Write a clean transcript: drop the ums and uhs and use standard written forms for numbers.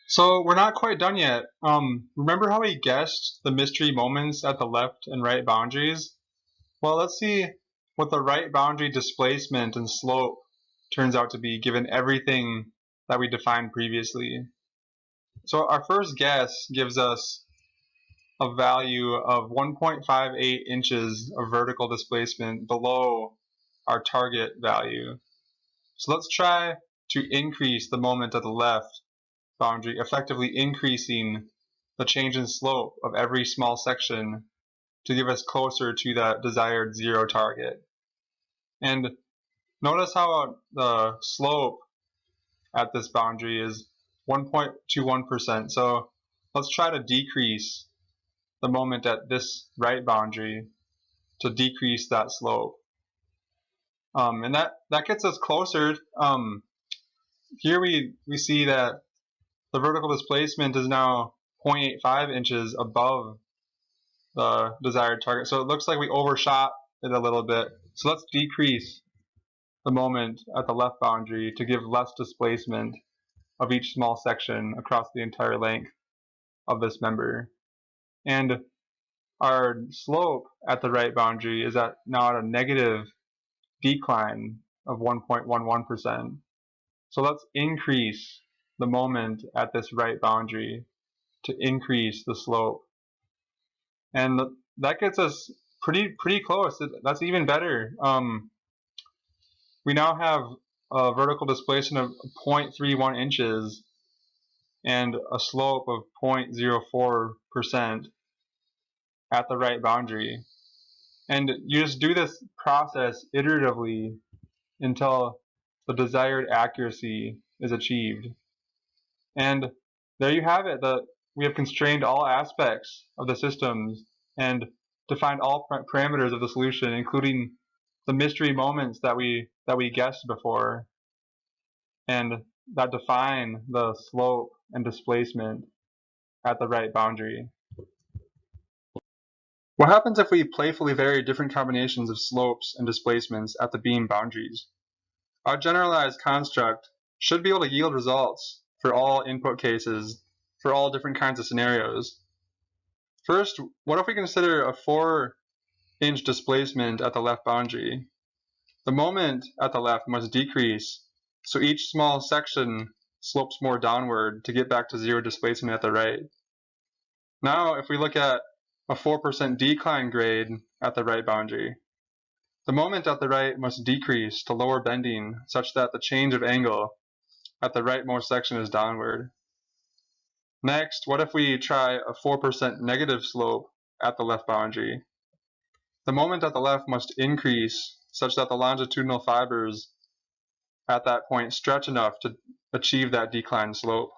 So we're not quite done yet. Remember how we guessed the mystery moments at the left and right boundaries? Well, let's see what the right boundary displacement and slope turns out to be given everything that we defined previously. So our first guess gives us a value of 1.58 inches of vertical displacement below our target value. So let's try to increase the moment at the left boundary, effectively increasing the change in slope of every small section to give us closer to that desired zero target. And notice how the slope at this boundary is 1.21%. So let's try to decrease the moment at this right boundary to decrease that slope. And that gets us closer. Here we see that the vertical displacement is now 0.85 inches above the desired target. So it looks like we overshot it a little bit. So let's decrease the moment at the left boundary to give less displacement of each small section across the entire length of this member. And our slope at the right boundary is now at a negative decline of 1.11%. So let's increase the moment at this right boundary to increase the slope. And that gets us pretty close. That's even better. We now have a vertical displacement of 0.31 inches and a slope of 0.04% at the right boundary. And you just do this process iteratively until the desired accuracy is achieved. And there you have it. We have constrained all aspects of the systems and defined all parameters of the solution, including the mystery moments that we guessed before, and that define the slope and displacement at the right boundary. What happens if we playfully vary different combinations of slopes and displacements at the beam boundaries? Our generalized construct should be able to yield results for all input cases, for all different kinds of scenarios. First, what if we consider a 4-inch displacement at the left boundary? The moment at the left must decrease, so each small section slopes more downward to get back to zero displacement at the right. Now, if we look at a 4% decline grade at the right boundary, the moment at the right must decrease to lower bending such that the change of angle at the rightmost section is downward. Next, what if we try a 4% negative slope at the left boundary? The moment at the left must increase such that the longitudinal fibers at that point stretch enough to achieve that decline slope.